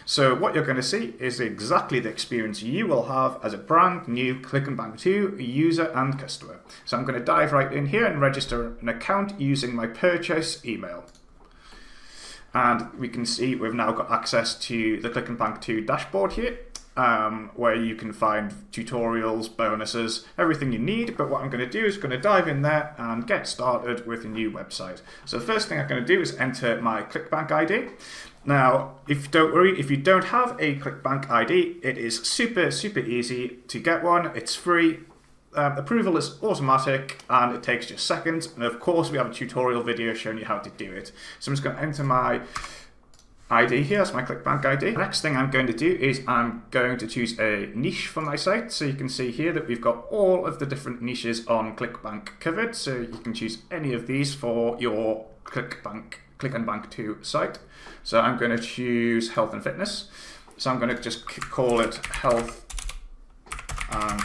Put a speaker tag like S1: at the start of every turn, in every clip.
S1: So what you're going to see is exactly the experience you will have as a brand new clickbank 2 user and customer. So I'm going to dive right in here and register an account using my purchase email. And we can see we've now got access to the clickbank 2 dashboard here, where you can find tutorials, bonuses, everything you need. But what I'm going to do is going to dive in there and get started with a new website. So the first thing I'm going to do is enter my clickbank ID. Now, don't worry, if you don't have a clickbank ID, it is super easy to get one. It's free. Approval is automatic and it takes just seconds. And of course, we have a tutorial video showing you how to do it. So I'm just going to enter my ID here, that's my clickbank ID. The next thing I'm going to do is I'm going to choose a niche for my site. So you can see here that we've got all of the different niches on clickbank covered. So you can choose any of these for your clickbank 2 site. So I'm going to choose health and fitness. So I'm going to just call it health and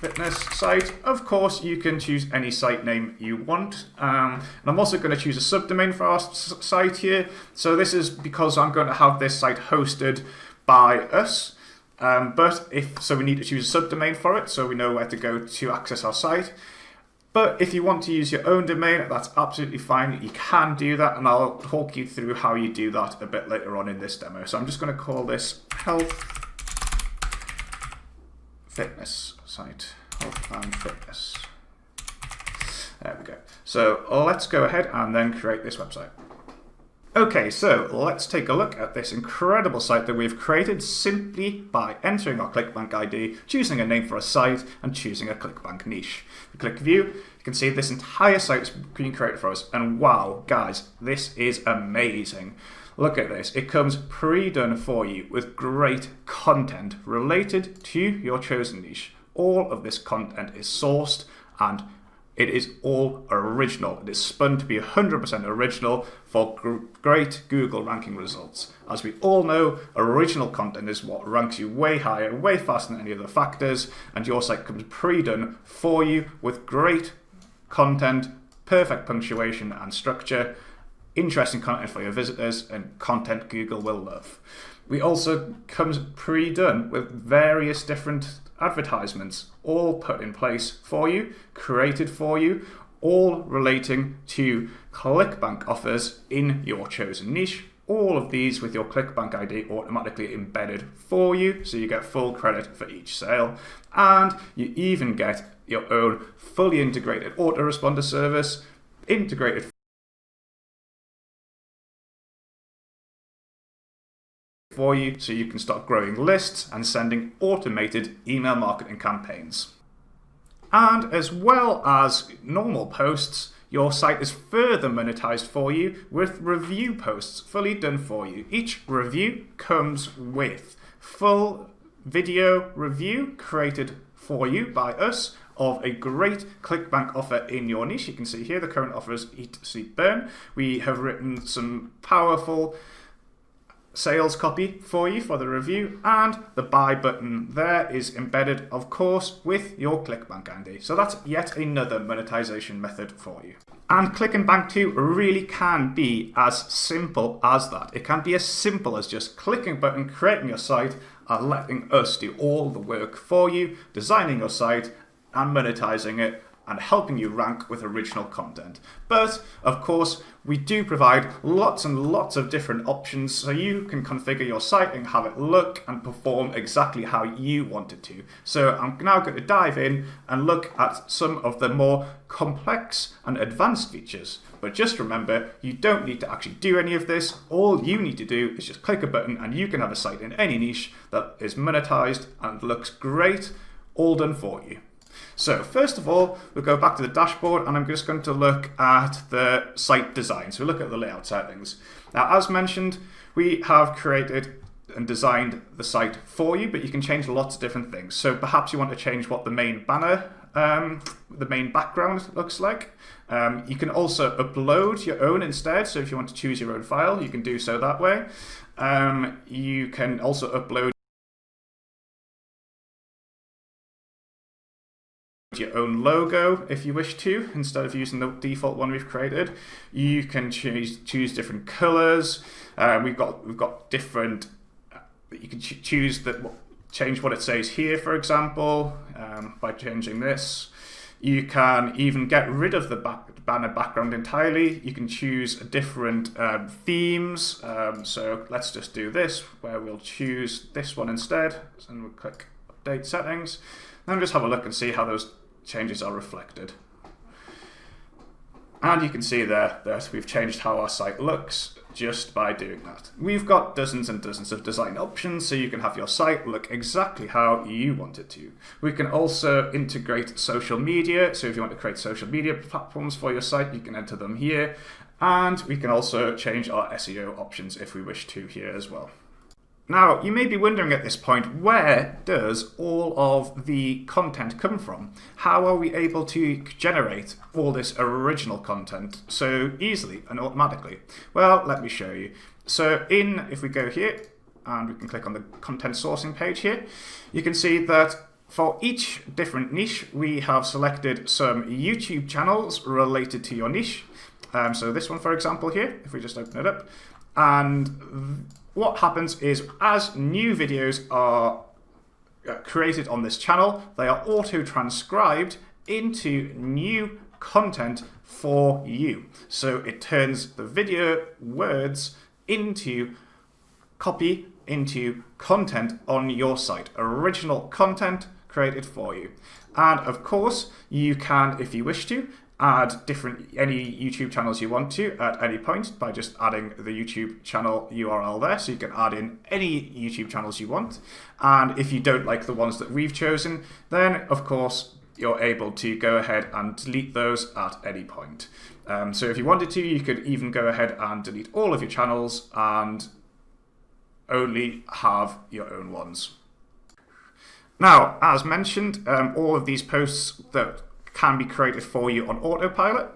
S1: fitness site. Of course, you can choose any site name you want. And I'm also going to choose a subdomain for our site here. So this is because I'm going to have this site hosted by us. But we need to choose a subdomain for it so we know where to go to access our site. But if you want to use your own domain, that's absolutely fine. You can do that, and I'll talk you through how you do that a bit later on in this demo. So I'm just going to call this health fitness site. Health and fitness. There we go. So let's go ahead and then create this website. Okay, so let's take a look at this incredible site that we've created simply by entering our clickbank ID, choosing a name for a site, and choosing a clickbank niche. If we click view, you can see this entire site is being created for us. And wow, guys, this is amazing. Look at this. It comes pre-done for you with great content related to your chosen niche. All of this content is sourced and it is all original. It is spun to be 100% original for great Google ranking results. As we all know, original content is what ranks you way higher, way faster than any other factors, and your site comes pre-done for you with great content, perfect punctuation and structure, interesting content for your visitors, and content Google will love. We also comes pre-done with various different advertisements, all put in place for you, created for you, all relating to clickbank offers in your chosen niche. All of these with your clickbank ID automatically embedded for you, so you get full credit for each sale. And you even get your own fully integrated autoresponder service, integrated for you, so you can start growing lists and sending automated email marketing campaigns. And as well as normal posts, your site is further monetized for you with review posts fully done for you. Each review comes with full video review created for you by us of a great clickbank offer in your niche. You can see here the current offer is Eat, Sleep, Burn. We have written some powerful sales copy for you for the review, and the buy button there is embedded, of course, with your clickbank ID. So that's yet another monetization method for you. And clickbank 2 really can be as simple as that. It can be as simple as just clicking a button, creating your site, and letting us do all the work for you, designing your site and monetizing it, and helping you rank with original content. But of course, we do provide lots and lots of different options so you can configure your site and have it look and perform exactly how you want it to. So I'm now going to dive in and look at some of the more complex and advanced features. But just remember, you don't need to actually do any of this. All you need to do is just click a button and you can have a site in any niche that is monetized and looks great, all done for you. So first of all, we'll go back to the dashboard and I'm just going to look at the site design. So we'll look at the layout side of things. Now, as mentioned, we have created and designed the site for you, but you can change lots of different things. So perhaps you want to change what the main banner, the main background looks like. You can also upload your own instead. So if you want to choose your own file, you can do so that way. You can also upload your own logo if you wish to, instead of using the default one we've created. You can choose different colors. We've got different you can change what it says here, for example, by changing this. You can even get rid of the banner background entirely. You can choose different themes. So let's just do this, where we'll choose this one instead. And we'll click Update Settings. Then just have a look and see how those changes are reflected. And you can see there that we've changed how our site looks just by doing that. We've got dozens and dozens of design options, so you can have your site look exactly how you want it to. We can also integrate social media, so if you want to create social media platforms for your site, you can enter them here. And we can also change our SEO options if we wish to here as well. Now, you may be wondering at this point, where does all of the content come from? How are we able to generate all this original content so easily and automatically? Well, let me show you. So if we go here, and we can click on the content sourcing page here, you can see that for each different niche, we have selected some YouTube channels related to your niche. So this one, for example, here, if we just open it up, and what happens is as new videos are created on this channel, they are auto-transcribed into new content for you. So it turns the video words into copy, into content on your site, original content created for you. And of course, you can, if you wish to, add any YouTube channels you want to at any point by just adding the YouTube channel URL there. So you can add in any YouTube channels you want. And if you don't like the ones that we've chosen, then of course you're able to go ahead and delete those at any point. So if you wanted to, you could even go ahead and delete all of your channels and only have your own ones. Now, as mentioned, all of these posts that can be created for you on autopilot,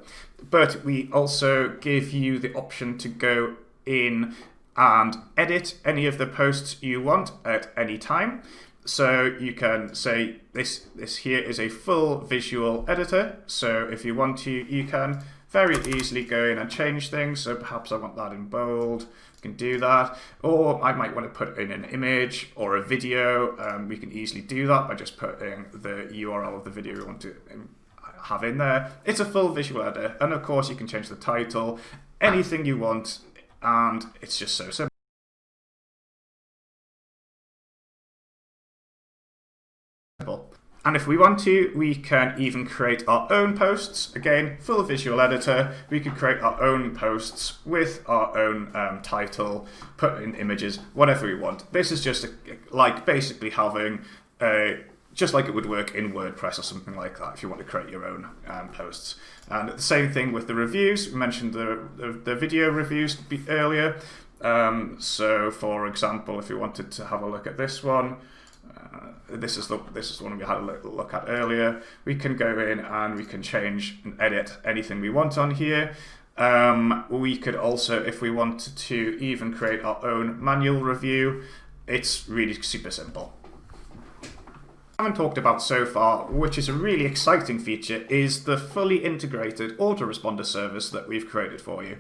S1: but we also give you the option to go in and edit any of the posts you want at any time. So you can say this here is a full visual editor. So if you want to, you can very easily go in and change things. So perhaps I want that in bold. You can do that. Or I might want to put in an image or a video. We can easily do that by just putting the URL of the video we want to have in there. It's a full visual editor, and of course you can change the title, anything you want, and it's just so simple. And if we want to, we can even create our own posts. Again, full visual editor. We could create our own posts with our own title, put in images, whatever we want. This is just like basically having just like it would work in WordPress or something like that if you want to create your own posts. And the same thing with the reviews. We mentioned the video reviews earlier. So for example, if you wanted to have a look at this one, this is the one we had a look at earlier. We can go in and we can change and edit anything we want on here. We could also, if we wanted to, even create our own manual review. It's really super simple. I haven't talked about so far, which is a really exciting feature, is the fully integrated autoresponder service that we've created for you.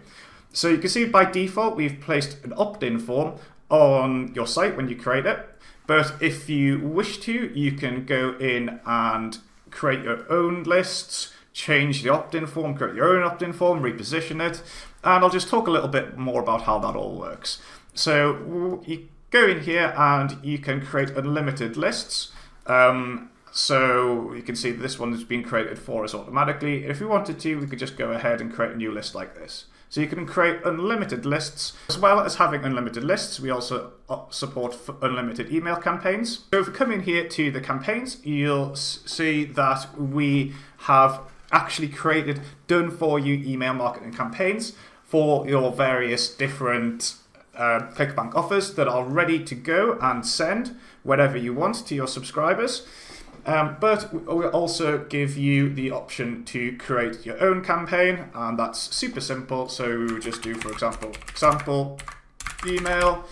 S1: So you can see by default we've placed an opt-in form on your site when you create it, but if you wish to, you can go in and create your own lists, change the opt-in form, create your own opt-in form, reposition it, and I'll just talk a little bit more about how that all works. So you go in here and you can create unlimited lists. So you can see this one has been created for us automatically. If we wanted to, we could just go ahead and create a new list like this. So you can create unlimited lists. As well as having unlimited lists, we also support unlimited email campaigns. So if we come in here to the campaigns, you'll see that we have actually created done for you email marketing campaigns for your various different clickbank offers that are ready to go and send whenever you want to your subscribers. But we'll also give you the option to create your own campaign, and that's super simple. So we would just do, for example, example email,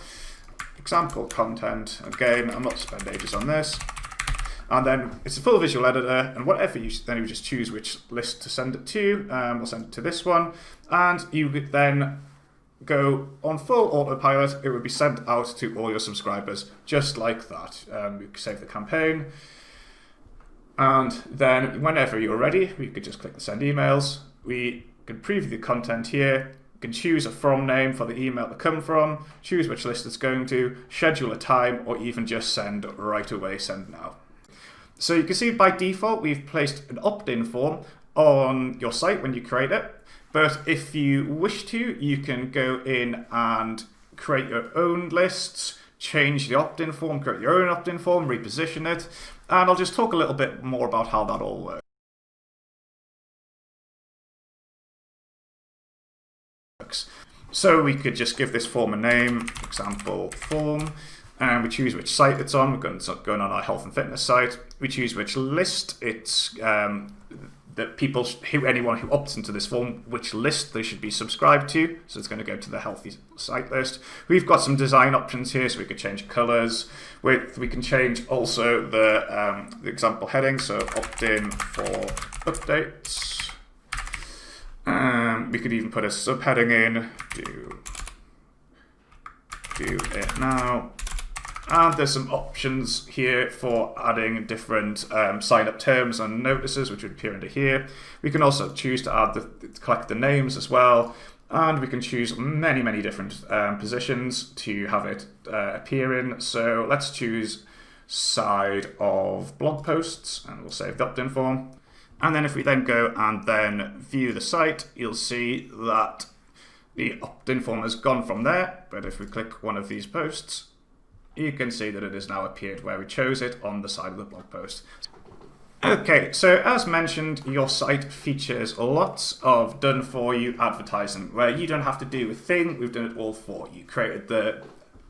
S1: example content. Again, I'm not spend ages on this. And then it's a full visual editor, and whatever then you just choose which list to send it to. We'll send it to this one, and you would then go on full autopilot, it would be sent out to all your subscribers, just like that. You can save the campaign, and then whenever you're ready, we could just click the send emails. We can preview the content here. You can choose a from name for the email to come from, choose which list it's going to, schedule a time, or even just send right away, send now. So you can see by default, we've placed an opt-in form on your site when you create it. But if you wish to, you can go in and create your own lists, change the opt-in form, create your own opt-in form, reposition it, and I'll just talk a little bit more about how that all works. So we could just give this form a name, example form, and we choose which site it's on. We're going on our health and fitness site. We choose which list it's anyone who opts into this form, which list they should be subscribed to. So it's going to go to the healthy site list. We've got some design options here, so we could change colors. We can change also the example heading, so opt-in for updates. We could even put a subheading in, do it now. And there's some options here for adding different sign-up terms and notices, which would appear under here. We can also choose to collect the names as well. And we can choose many, many different positions to have it appear in. So let's choose side of blog posts, and we'll save the opt-in form. And then if we then go and then view the site, you'll see that the opt-in form has gone from there. But if we click one of these posts, you can see that it has now appeared where we chose it on the side of the blog post. Okay, so as mentioned, your site features lots of done-for-you advertising where you don't have to do a thing, we've done it all for you. Created the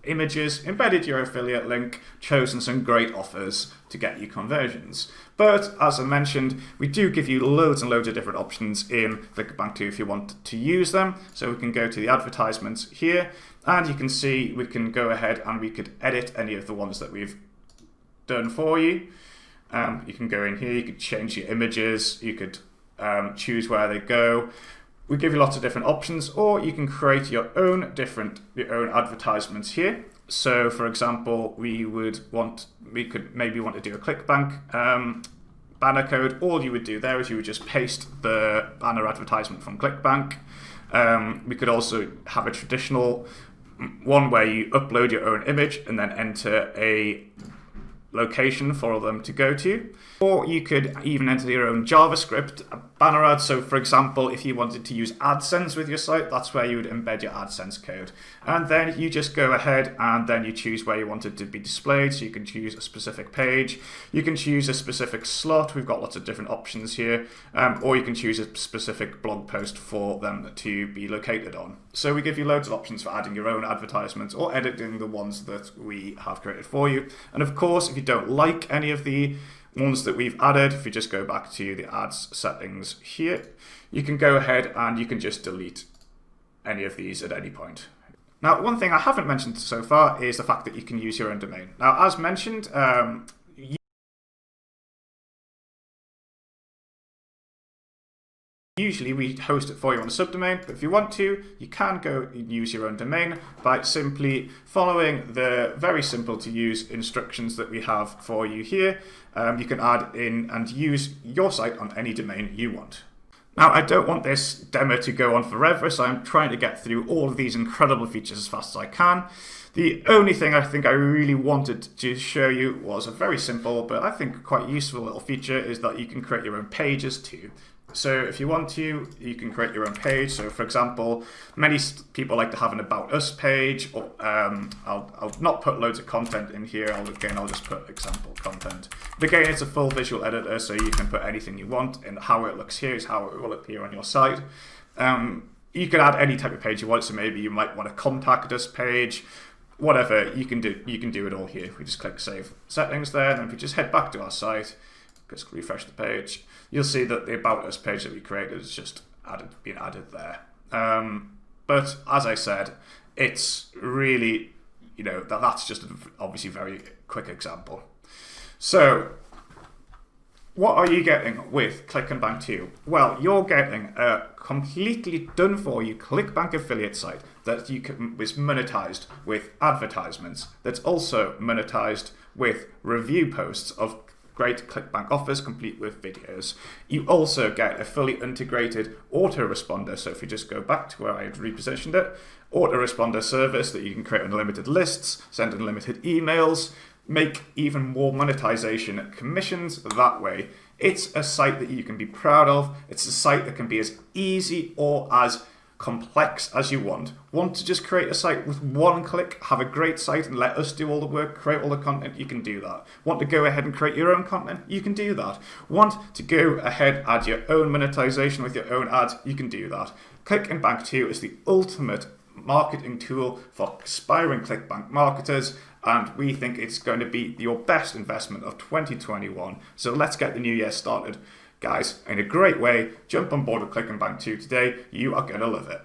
S1: images, embedded your affiliate link, chosen some great offers to get you conversions. But as I mentioned, we do give you loads and loads of different options in Clickbank 2 if you want to use them. So we can go to the advertisements here, and you can see we can go ahead and we could edit any of the ones that we've done for you. You can go in here, you could change your images, you could choose where they go. We give you lots of different options, or you can create your own advertisements here. So for example, we could maybe want to do a ClickBank banner code. All you would do there is you would just paste the banner advertisement from ClickBank. We could also have a traditional one where you upload your own image and then enter a location for them to go to. Or you could even enter your own JavaScript banner ad. So for example, if you wanted to use AdSense with your site, that's where you would embed your AdSense code. And then you just go ahead and then you choose where you want it to be displayed. So you can choose a specific page. You can choose a specific slot. We've got lots of different options here. Or you can choose a specific blog post for them to be located on. So we give you loads of options for adding your own advertisements or editing the ones that we have created for you. And of course, if you don't like any of the ones that we've added, if you just go back to the ads settings here, you can go ahead and you can just delete any of these at any point. Now, one thing I haven't mentioned so far is the fact that you can use your own domain. Now, as mentioned, usually we host it for you on a subdomain, but if you want to, you can go and use your own domain by simply following the very simple to use instructions that we have for you here. You can add in and use your site on any domain you want. Now, I don't want this demo to go on forever, so I'm trying to get through all of these incredible features as fast as I can. The only thing I think I really wanted to show you was a very simple, but I think quite useful little feature, is that you can create your own pages too. So if you want to, you can create your own page. So for example, many people like to have an About Us page. Or, I'll not put loads of content in here. I'll just put example content. But again, it's a full visual editor, so you can put anything you want, and how it looks here is how it will appear on your site. You can add any type of page you want. So maybe you might want a contact us page. Whatever, you can do it all here. We just click Save Settings there, and if we just head back to our site, just refresh the page, you'll see that the About Us page that we created is just been added there. But as I said, it's really, that's just obviously very quick example. So What are you getting with Clickbank 2? Well, you're getting a completely done-for-you Clickbank affiliate site that is monetized with advertisements, that's also monetized with review posts of great Clickbank offers complete with videos. You also get a fully integrated autoresponder. So if you just go back to where I had repositioned it, autoresponder service that you can create unlimited lists, send unlimited emails, make even more monetization commissions that way. It's a site that you can be proud of. It's a site that can be as easy or as complex as you want. Want to just create a site with one click, have a great site and let us do all the work, create all the content, you can do that. Want to go ahead and create your own content, you can do that. Want to go ahead, add your own monetization with your own ads, you can do that. Clickbank 2 is the ultimate marketing tool for aspiring Clickbank marketers, and we think it's going to be your best investment of 2021. So let's get the new year started. Guys, in a great way, jump on board with Clickbank 2 today. You are going to love it.